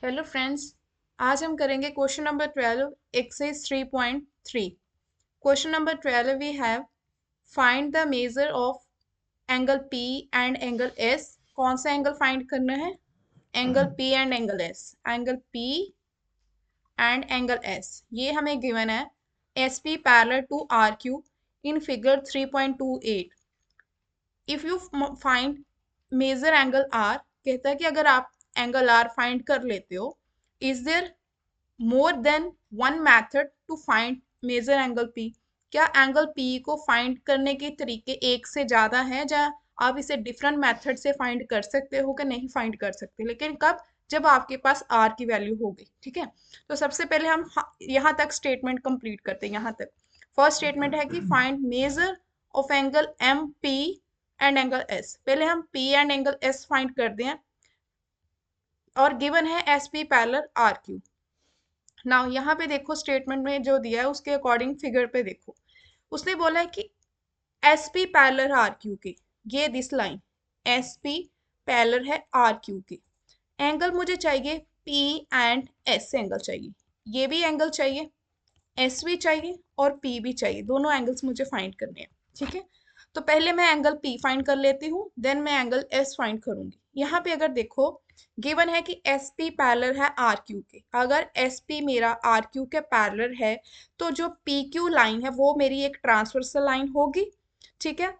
Hello friends. आज हम करेंगे question number 12 exercise 3.3। Question number 12 we have find the measure of angle P and angle S. कौन सा angle find करना है? Angle P and angle S. Angle P and angle S ये हमें given है। S P parallel to R Q in figure 3.28। If you find measure angle R, कहता है कि अगर आप एंगल आर फाइंड कर लेते हो, is there more than one method to find measure angle P. क्या एंगल पी को फाइंड करने के तरीके एक से ज्यादा हैं, या आप इसे डिफरेंट मेथड से फाइंड कर सकते हो कि नहीं फाइंड कर सकते, लेकिन कब? जब आपके पास आर की वैल्यू होगी। ठीक है, तो सबसे पहले हम यहाँ तक स्टेटमेंट कंप्लीट करते हैं। यहाँ तक फर्स्ट स्टेटमेंट है कि find measure of angle M P and angle S. पहले हम P and angle S find कर दें, और गिवन है S P parallel R Q. Now यहाँ पे देखो, स्टेटमेंट में जो दिया है उसके अकॉर्डिंग फिगर पे देखो। उसने बोला है कि S P parallel R Q के, ये this line S P parallel है आर क्यू के। एंगल मुझे चाहिए पी एंड एस एंगल चाहिए, ये भी एंगल चाहिए, एस भी चाहिए और पी भी चाहिए। दोनों एंगल्स मुझे फाइंड करने हैं। ठीक है, तो पहले मैं एंगल पी फाइंड कर लेती हूँ, देन मैं एंगल एस फाइंड करूंगी। यहाँ पे अगर देखो, गिवन है कि एस पी पैरेलल है आर क्यू के। अगर एस पी मेरा आर क्यू के पैरेलल है, तो जो पी क्यू लाइन है वो मेरी एक ट्रांसवर्सल लाइन होगी। ठीक है,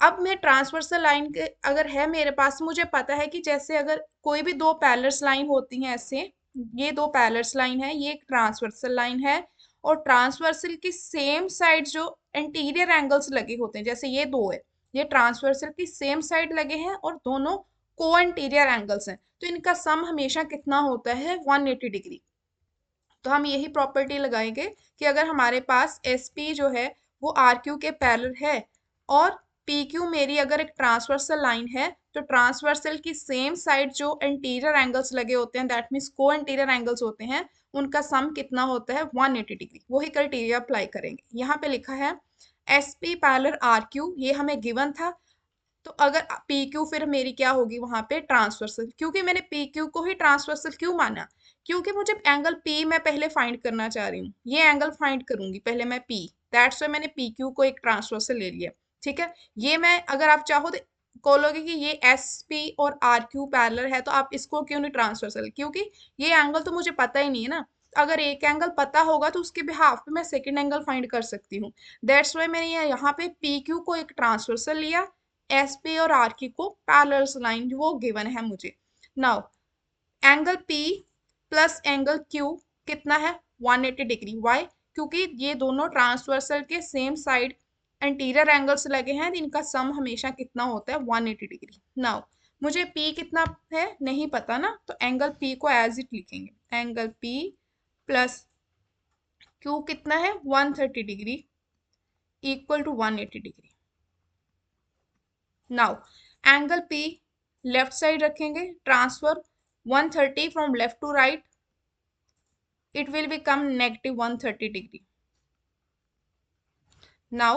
अब मैं ट्रांसवर्सल लाइन के अगर है मेरे पास, मुझे पता है कि जैसे अगर कोई भी दो पैरेलल्स लाइन होती हैं ऐसे, ये दो पैरेलल्स लाइन है, ये एक ट्रांसवर्सल लाइन है, और ट्रांसवर्सल की सेम साइड जो इंटीरियर एंगल्स लगे होते हैं, जैसे ये दो है, ये ट्रांसवर्सल की सेम साइड लगे हैं और दोनों को इंटीरियर एंगल्स हैं, तो इनका सम हमेशा कितना होता है? 180 डिग्री। तो हम यही प्रॉपर्टी लगाएंगे कि अगर हमारे पास एस पी जो है वो आर क्यू के पैरेलल है, और पी क्यू मेरी अगर एक ट्रांसवर्सल लाइन है, तो ट्रांसवर्सल की सेम साइड जो इंटीरियर एंगल्स लगे होते हैं, दैट मीन्स को इंटीरियर एंगल्स होते हैं, उनका सम कितना होता है? 180 डिग्री। वही क्राइटेरिया अप्लाई करेंगे। यहाँ पे लिखा है S P parallel R Q, ये हमें गिवन था। तो अगर पी क्यू फिर मेरी क्या होगी वहां पे? ट्रांसवर्सल। क्योंकि मैंने पी क्यू को ही ट्रांसवर्सल क्यों माना? क्योंकि मुझे एंगल पी मैं पहले फाइंड करना चाह रही हूँ, ये एंगल फाइंड करूंगी पहले मैं पी, दैट्स वाई मैंने पी क्यू को एक ट्रांसवर्सल ले लिया। ठीक है, ये मैं अगर आप चाहो तो बोलोगे कि ये एस पी और आर क्यू पैरेलल है, तो आप इसको क्यों नहीं ट्रांसवर्सल? क्योंकि ये एंगल तो मुझे पता ही नहीं है ना। अगर एक एंगल पता होगा तो उसके बिहाफ पे मैं सेकंड एंगल फाइंड कर सकती हूँ। दैट्स वाई मैंने यहाँ पे पी क्यू को एक ट्रांसवर्सल लिया, एस पी और आर क्यू को पैरेलल लाइन वो गिवन है मुझे। Now angle P plus angle Q कितना है? 180 डिग्री। वाई? क्योंकि ये दोनों ट्रांसवर्सल के सेम साइड इंटीरियर एंगल्स लगे हैं, इनका सम हमेशा कितना होता है? 180 डिग्री। नाउ मुझे पी कितना है नहीं पता ना, तो एंगल पी को एज इट लिखेंगे, एंगल पी प्लस क्यू कितना है? 130 degree equal to 180 degree. Now angle P left side रखेंगे, transfer 130 from left to right, it will become negative 130 degree. Now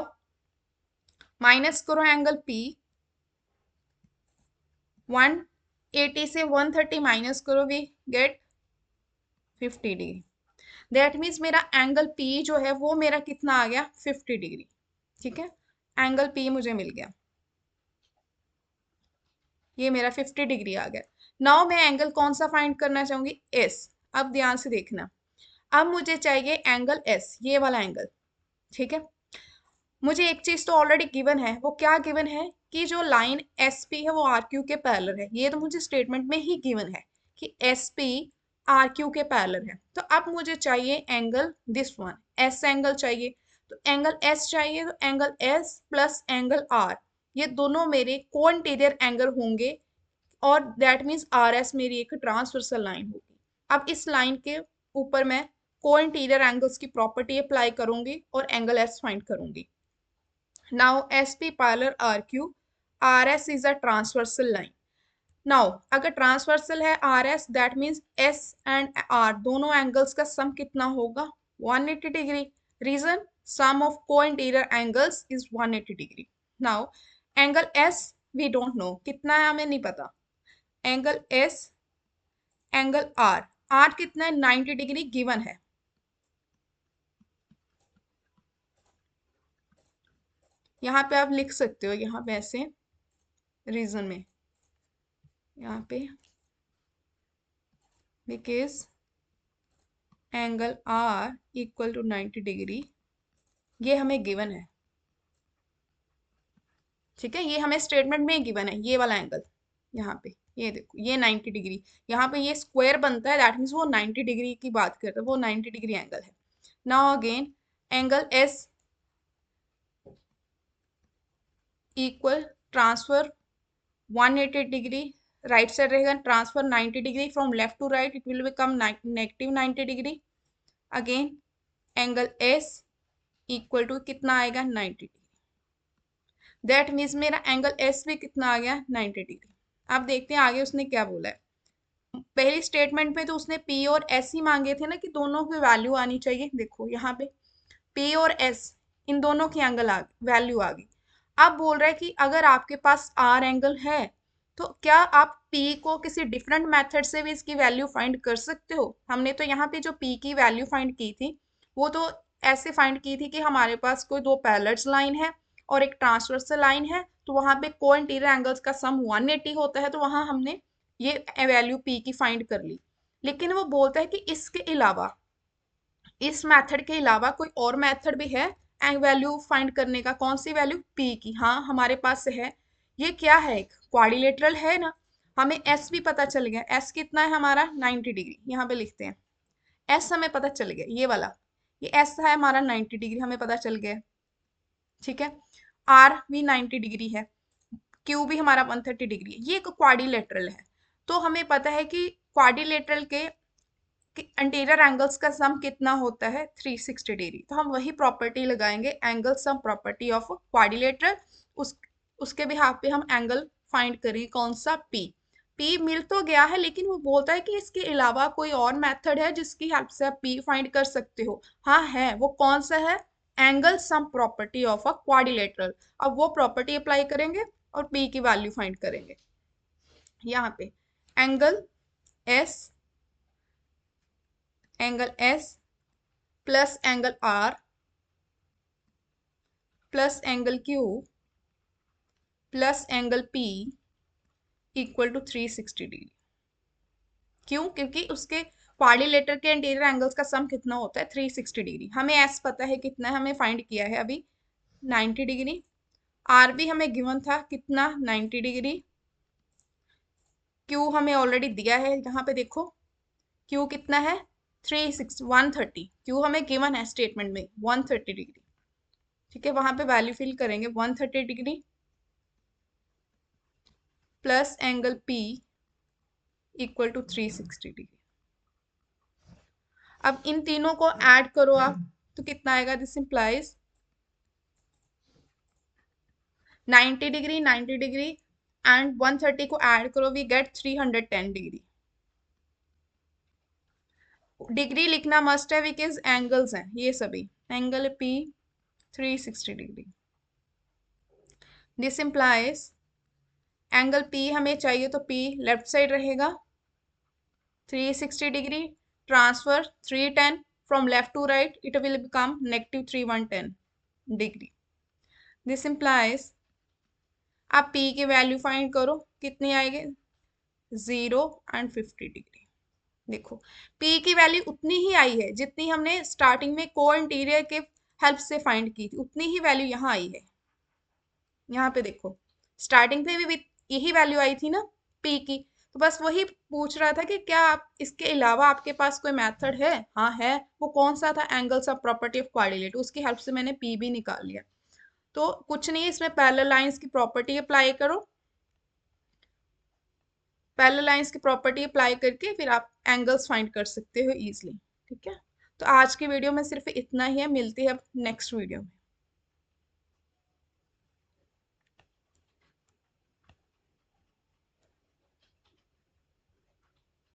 minus करो एंगल पी, 180 से 130 minus करो, we get 50 degree. That means मेरा angle P जो है वो मेरा कितना आ गया? 50 डिग्री। ठीक है, एंगल पी मुझे मिल गया, ये मेरा 50 डिग्री आ गया। नाउ मैं एंगल कौन सा फाइंड करना चाहूंगी? एस। अब ध्यान से देखना, अब मुझे चाहिए एंगल एस, ये वाला एंगल। ठीक है, मुझे एक चीज तो ऑलरेडी गिवन है, वो क्या गिवन है? कि जो लाइन एस पी है वो आर क्यू के पैरेलल है, ये तो मुझे स्टेटमेंट में ही गिवन है कि एस पी आर क्यू के पैरेलल है। तो अब मुझे चाहिए angle this one, S angle चाहिए। तो एंगल एस चाहिए, तो angle S plus angle R, ये दोनों मेरे को इंटीरियर एंगल होंगे, और दैट मीन्स आर एस मेरी एक ट्रांसवर्सल लाइन होगी। अब इस लाइन के ऊपर मैं को इंटीरियर एंगल्स की प्रॉपर्टी अप्लाई करूंगी और एंगल एस फाइंड करूंगी। Now SP parallel RQ, RS is a transversal line. Now अगर ट्रांसवर्सल है RS, that means S and R दोनों एंगल्स का सम कितना होगा? 180 degree. Reason, sum of co interior angles is 180 degree. Now angle S we don't know कितना है, हमें नहीं पता। Angle S angle R, R कितना है 90 डिग्री गिवन है। यहाँ पे आप लिख सकते हो, यहाँ पे ऐसे रीजन में, यहाँ पे because angle R equal to 90 degree, ये हमें गिवन है, ठीक है, ये हमें स्टेटमेंट में गिवन है, ये वाला एंगल यहाँ पे, ये देखो ये 90 डिग्री, यहाँ पे ये स्क्वायर बनता है, दैट मीन्स वो 90 डिग्री की बात करता है, वो 90 डिग्री एंगल है। Now again angle S equal transfer 180 degree, right side रहेगा, transfer 90 degree from left to right, it will become negative 90 degree. Again angle S equal to कितना आएगा 90 डिग्री, दैट मीन्स मेरा एंगल एस भी कितना आ गया 90 degree. अब देखते हैं आगे उसने क्या बोला है। पहली स्टेटमेंट में तो उसने पी और एस ही मांगे थे ना, कि दोनों की वैल्यू आनी चाहिए, देखो यहाँ पे पी और एस इन दोनों की एंगल आ वैल्यू आ गई। अब बोल रहा है कि अगर आपके पास आर एंगल है तो क्या आप पी को किसी डिफरेंट मेथड से भी इसकी वैल्यू फाइंड कर सकते हो। हमने तो यहाँ पे जो पी की वैल्यू फाइंड की थी वो तो ऐसे फाइंड की थी कि हमारे पास कोई दो पैरेलल लाइन है और एक ट्रांसवर्सल लाइन है, तो वहां पे को इंटीरियर एंगल्स का सम 180 होता है, तो वहां हमने ये वैल्यू पी की फाइंड कर ली। लेकिन वो बोलता है कि इसके अलावा, इस मेथड के अलावा कोई और मेथड भी है एंग वैल्यू फाइंड करने का। कौन सी वैल्यू, पी की। हाँ हमारे पास है, ये क्या है, एक क्वाड्रिलेटरल है ना, हमें एस भी पता चल गया, एस कितना है हमारा 90 डिग्री, यहाँ पे लिखते हैं एस हमें पता चल गया, ये वाला, ये एस है हमारा 90 डिग्री हमें पता चल गया, ठीक है। आर भी 90 डिग्री है, क्यू भी हमारा 130 डिग्री है, ये एक क्वाड्रिलेटरल है। तो हमें पता है कि क्वाड्रिलेटरल के इंटीरियर एंगल्स का सम कितना होता है 360 डिग्री, तो हम वही प्रॉपर्टी लगाएंगे, angle sum property of quadrilateral. उसके बिहाफ पे हम एंगल फाइंड करेंगे, कौन सा, पी। पी मिल तो गया है, लेकिन वो बोलता है कि इसके अलावा कोई और मेथड है जिसकी हेल्प से आप पी फाइंड कर सकते हो। हाँ है, वो कौन सा है, angle sum property of a quadrilateral. अब वो प्रॉपर्टी अप्लाई करेंगे और पी की वैल्यू फाइंड करेंगे। यहाँ पे angle S, angle S plus angle R plus angle Q plus angle P equal to 360 degree. क्यों, क्योंकि उसके क्वाड्रिलेटर के इंटीरियर एंगल्स का सम कितना होता है 360 डिग्री। हमें एस पता है कितना है, हमें फाइंड किया है अभी 90 डिग्री। आर भी हमें गिवन था कितना 90 डिग्री। क्यू हमें ऑलरेडी दिया है, यहाँ पे देखो क्यू कितना है 130, क्यू हमें गिवन है स्टेटमेंट में 130 डिग्री, ठीक है। वहां पे वैल्यू फिल करेंगे 130 degree plus angle P equal to 360 degree. अब इन तीनों को ऐड करो आप, तो कितना आएगा, this implies 90 degree 90 degree and 130 को ऐड करो, वी गेट 310 डिग्री। डिग्री लिखना मस्ट है बिकॉज एंगल्स हैं ये सभी, angle P 360 degree. This implies angle P हमें चाहिए तो पी लेफ्ट साइड रहेगा 360 degree, transfer 310 from left to right, it will become negative 310 degree. This implies आप पी की वैल्यू फाइंड करो, कितनी आएगी 0 एंड 50 डिग्री। देखो पी की वैल्यू उतनी ही आई है जितनी हमने स्टार्टिंग में को इंटीरियर के हेल्प से फाइंड की थी, उतनी ही वैल्यू यहाँ आई है। यहाँ पे देखो स्टार्टिंग पे भी यही वैल्यू आई थी ना पी की, तो बस वही पूछ रहा था कि क्या आप इसके अलावा आपके पास कोई मेथड है। हाँ है, वो कौन सा था, angles of property of quadrilateral, उसकी हेल्प से मैंने पी भी निकाल लिया। तो कुछ नहीं, इसमें पैरेलल लाइंस की प्रॉपर्टी अप्लाई करो, पैरेलल लाइंस की प्रॉपर्टी अप्लाई करके फिर आप एंगल्स फाइंड कर सकते हो इजीली, ठीक है। तो आज की वीडियो में सिर्फ इतना ही है, मिलती है अब नेक्स्ट वीडियो में।